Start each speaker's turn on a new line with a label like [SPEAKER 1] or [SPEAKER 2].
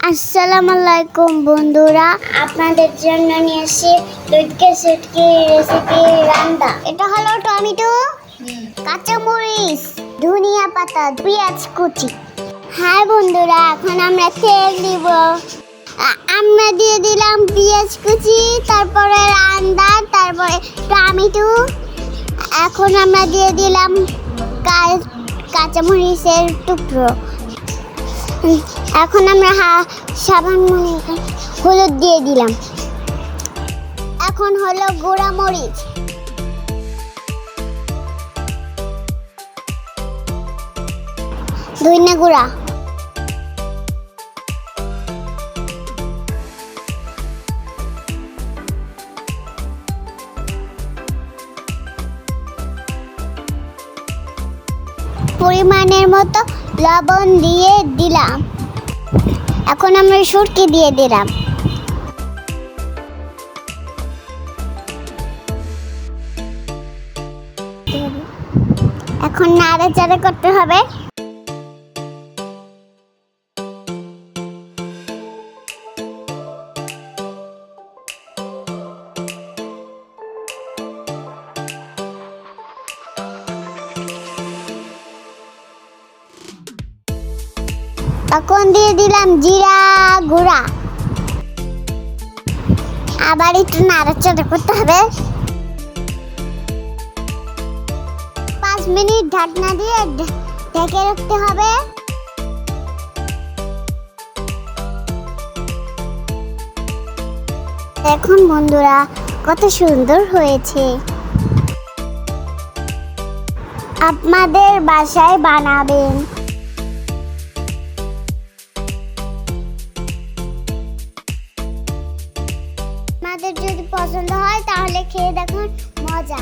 [SPEAKER 1] আসসালামু আলাইকুম বন্ধুরা, আপনাদের জন্য নিয়ে এসেছি লটকে শুটকি রেসিপি রান্না। এটা হলো টমেটো, কাঁচামরিচ, ধনিয়া পাতা, পেঁয়াজ কুচি। হ্যাঁ বন্ধুরা, এখন আমরা তেল দিব। আমরা দিয়ে দিলাম পেঁয়াজ কুচি, তারপরে রান্না, তারপরে টমেটো। এখন আমরা দিয়ে দিলাম কাঁচামরিচের টুকরো। এখন আমরা সামান্য হলুদ দিয়ে দিলাম। এখন হলো গুঁড়া মরিচ, ধনিয়া গুঁড়া, পরিমাণের মতো লবণ দিয়ে দিলাম। এখন আমরা শুটকি দিয়ে দিলাম। এখন নাড়াচাড়া করতে হবে। এখন দিয়ে দিলাম জিরা গুঁড়া। আবার একটু নাড়াচাড়া করতে হবে। 5 মিনিট ঢাকনা দিয়ে ঢেকে রাখতে হবে। দেখুন বন্ধুরা, কত সুন্দর হয়েছে। আপনাদের বাসায় বানাবেন। আপনাদের যদি পছন্দ হয় তাহলে খেয়ে দেখুন, মজা।